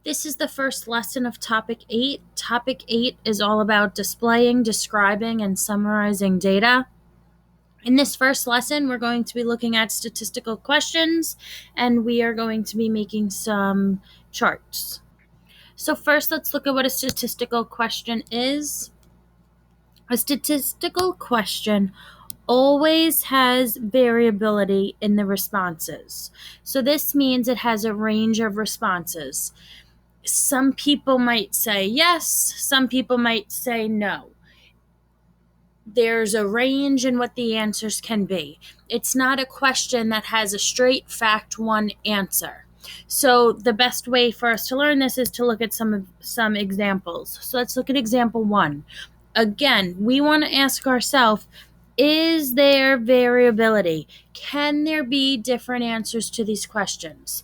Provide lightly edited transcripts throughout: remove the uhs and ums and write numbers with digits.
This is the first lesson of Topic 8. Topic 8 is all about displaying, describing, and summarizing data. In this first lesson, we're going to be looking at statistical questions, and we are going to be making some charts. So first, let's look at what a statistical question is. A statistical question always has variability in the responses. So this means it has a range of responses. Some people might say yes, some people might say no. There's a range in what the answers can be. It's not a question that has a straight fact one answer. So the best way for us to learn this is to look at some examples. So let's look at example 1. Again, we want to ask ourselves, is there variability? Can there be different answers to these questions?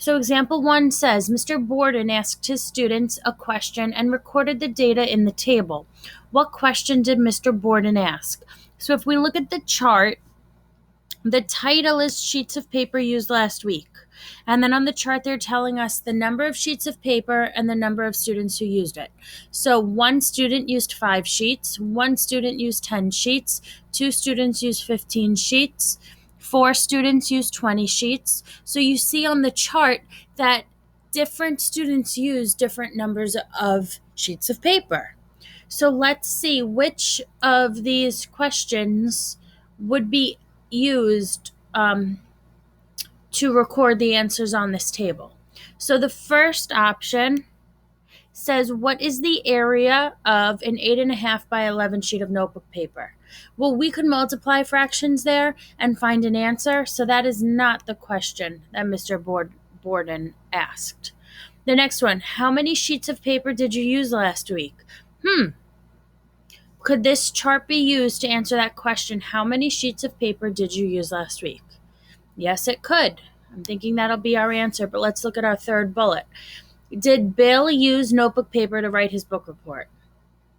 So example 1 says, Mr. Borden asked his students a question and recorded the data in the table. What question did Mr. Borden ask? So if we look at the chart, the title is sheets of paper used last week. And then on the chart, they're telling us the number of sheets of paper and the number of students who used it. So one student used 5 sheets, one student used 10 sheets, 2 students used 15 sheets, 4 students used 20 sheets. So you see on the chart that different students use different numbers of sheets of paper. So let's see which of these questions would be used to record the answers on this table. So the first option says, what is the area of an 8.5 by 11 sheet of notebook paper? Well, we could multiply fractions there and find an answer, so that is not the question that Mr. Borden asked. The next one, how many sheets of paper did you use last week? Could this chart be used to answer that question, how many sheets of paper did you use last week? Yes, it could. I'm thinking that'll be our answer, but let's look at our third bullet. Did Bill use notebook paper to write his book report?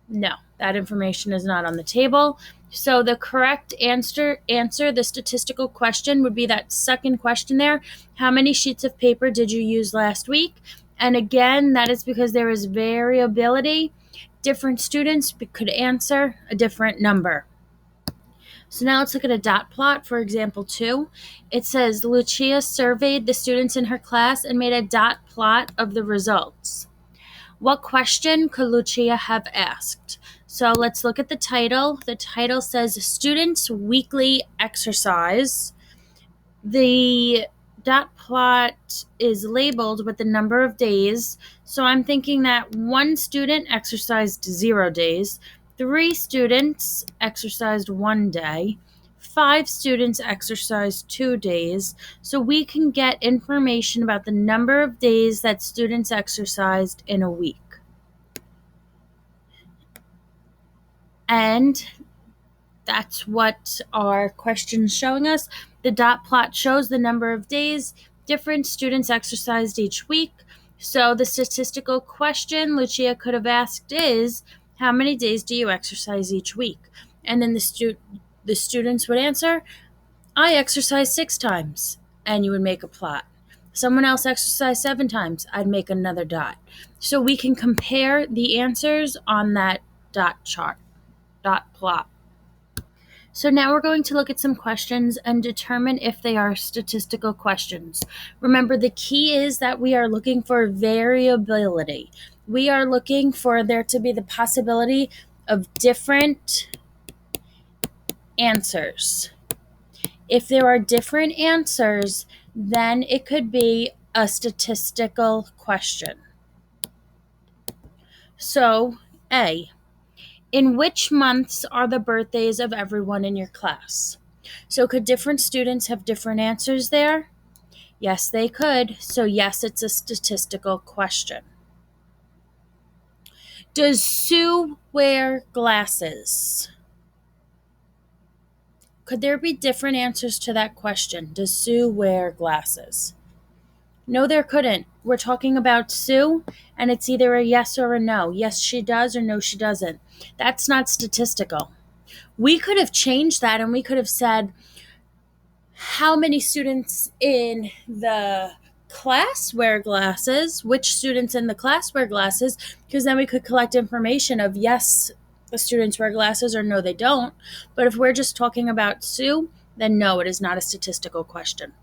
No, that information is not on the table. So the correct answer, the statistical question, would be that second question there. How many sheets of paper did you use last week? And again, that is because there is variability. Different students could answer a different number. So now let's look at a dot plot for example 2. It says Lucia surveyed the students in her class and made a dot plot of the results. What question could Lucia have asked? So let's look at the title. The title says Students Weekly Exercise. The dot plot is labeled with the number of days. So I'm thinking that one student exercised 0 days, 3 students exercised 1 day, 5 students exercised 2 days. So we can get information about the number of days that students exercised in a week. And that's what our question's showing us. The dot plot shows the number of days different students exercised each week. So the statistical question Lucia could have asked is, how many days do you exercise each week? And then the students would answer, I exercise 6 times, and you would make a plot. Someone else exercised 7 times, I'd make another dot. So we can compare the answers on that dot plot. So now we're going to look at some questions and determine if they are statistical questions. Remember, the key is that we are looking for variability. We are looking for there to be the possibility of different answers. If there are different answers, then it could be a statistical question. So, A, in which months are the birthdays of everyone in your class? So could different students have different answers there? Yes, they could. So yes, it's a statistical question. Does Sue wear glasses? Could there be different answers to that question? Does Sue wear glasses? No, there couldn't. We're talking about Sue, and it's either a yes or a no. Yes, she does, or no, she doesn't. That's not statistical. We could have changed that, and we could have said, how many students in the class wear glasses, which students in the class wear glasses, because then we could collect information of yes, the students wear glasses or no, they don't. But if we're just talking about Sue, then no, it is not a statistical question.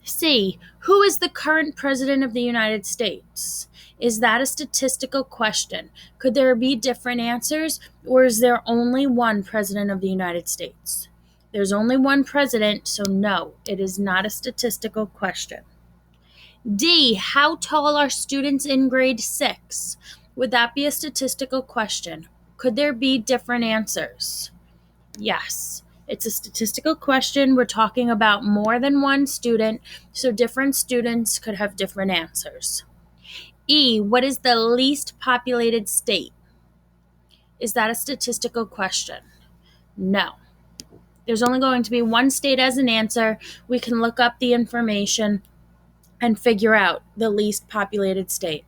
C. Who is the current president of the United States? Is that a statistical question? Could there be different answers, or is there only one president of the United States? There's only one president, so no, it is not a statistical question. D. How tall are students in grade 6? Would that be a statistical question? Could there be different answers? Yes. It's a statistical question. We're talking about more than one student, so different students could have different answers. E. What is the least populated state? Is that a statistical question? No. There's only going to be one state as an answer. We can look up the information and figure out the least populated state.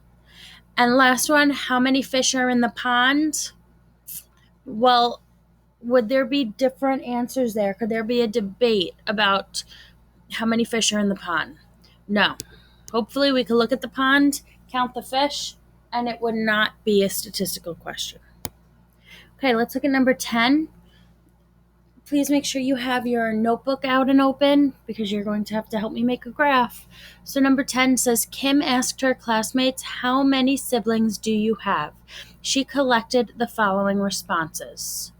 And last one, how many fish are in the pond? Well, would there be different answers there? Could there be a debate about how many fish are in the pond? No. Hopefully, we could look at the pond, count the fish, and it would not be a statistical question. Okay, let's look at number 10. Please make sure you have your notebook out and open because you're going to have to help me make a graph. So number 10 says, Kim asked her classmates, how many siblings do you have? She collected the following responses.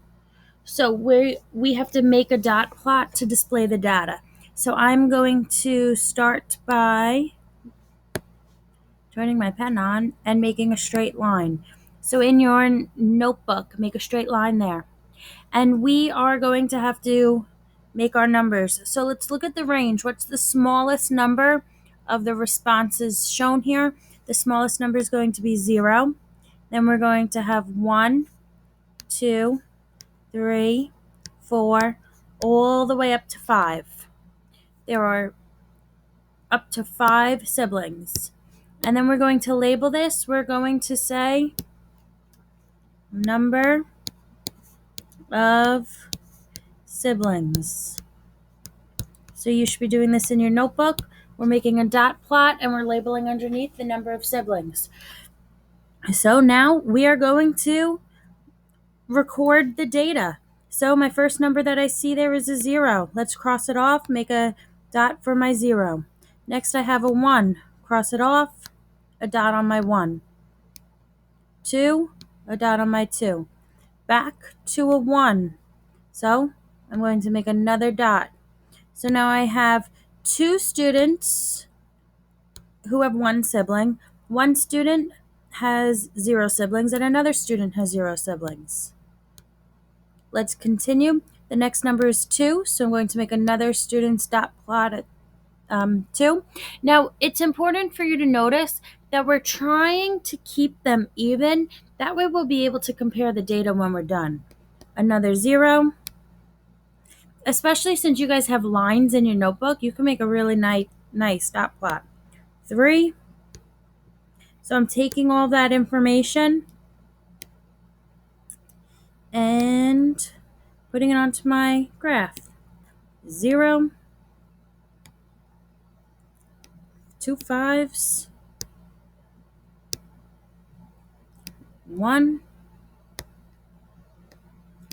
So we have to make a dot plot to display the data. So I'm going to start by turning my pen on and making a straight line. So in your notebook, make a straight line there. And we are going to have to make our numbers. So let's look at the range. What's the smallest number of the responses shown here? The smallest number is going to be 0. Then we're going to have 1, 2, 3, 4, all the way up to 5. There are up to 5 siblings. And then we're going to label this. We're going to say number of siblings. So you should be doing this in your notebook. We're making a dot plot and we're labeling underneath the number of siblings. So now we are going to record the data. So my first number that I see there is a 0. Let's cross it off, make a dot for my 0. Next I have a 1. Cross it off, a dot on my 1. 2, a dot on my 2. Back to a 1. So I'm going to make another dot. So now I have 2 students who have 1 sibling. 1 student has 0 siblings and another student has 0 siblings. Let's continue. The next number is 2, so I'm going to make another student's dot plot at 2. Now, it's important for you to notice that we're trying to keep them even. That way we'll be able to compare the data when we're done. Another 0. Especially since you guys have lines in your notebook, you can make a really nice dot plot. 3. So I'm taking all that information and putting it onto my graph. 0, 2 5s, 1.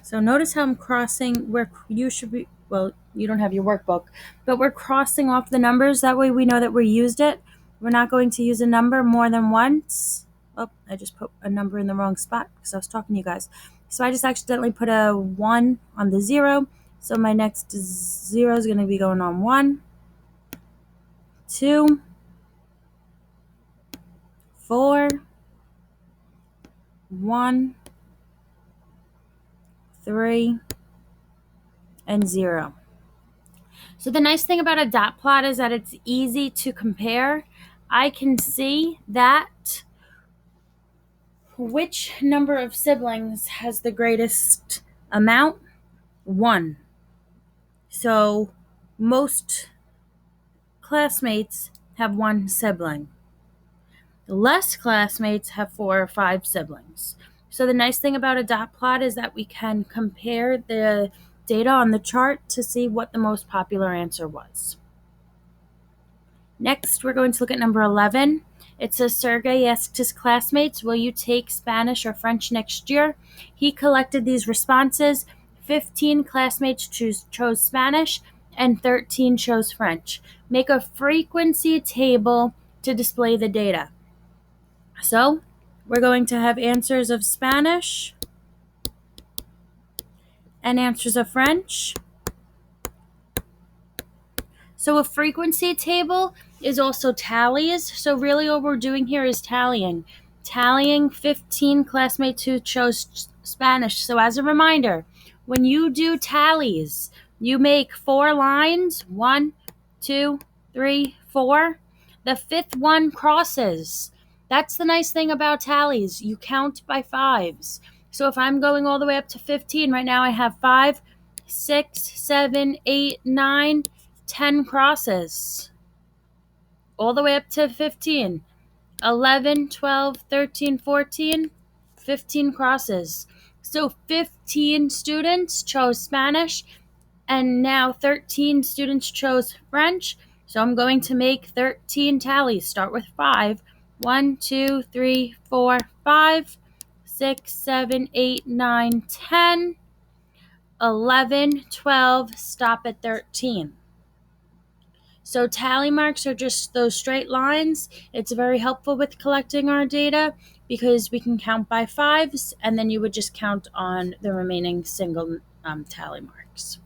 So notice how I'm crossing where you should be, well, you don't have your workbook, but we're crossing off the numbers. That way we know that we used it. We're not going to use a number more than once. Oh, I just put a number in the wrong spot because I was talking to you guys. So I just accidentally put a 1 on the 0. So my next 0 is going to be going on 1, 2, 4, 1, 3, and 0. So the nice thing about a dot plot is that it's easy to compare. I can see that which number of siblings has the greatest amount? 1. So most classmates have 1 sibling. Less classmates have 4 or 5 siblings. So the nice thing about a dot plot is that we can compare the data on the chart to see what the most popular answer was. Next, we're going to look at number 11. It says, Sergey asked his classmates, will you take Spanish or French next year? He collected these responses. 15 classmates chose Spanish and 13 chose French. Make a frequency table to display the data. So, we're going to have answers of Spanish and answers of French. So a frequency table is also tallies. So really all we're doing here is tallying. Tallying 15 classmates who chose Spanish. So as a reminder, when you do tallies, you make 4 lines. 1, 2, 3, 4. The 5th one crosses. That's the nice thing about tallies. You count by 5s. So if I'm going all the way up to 15, right now I have 5, 6, 7, 8, 9, 10 crosses. All the way up to 15. 11, 12, 13, 14, 15 crosses. So 15 students chose Spanish, and now 13 students chose French. So I'm going to make 13 tallies. Start with 5. 1, 2, 3, 4, 5, 6, 7, 8, 9, 10, 11, 12, stop at 13. So tally marks are just those straight lines. It's very helpful with collecting our data because we can count by 5s, and then you would just count on the remaining single tally marks.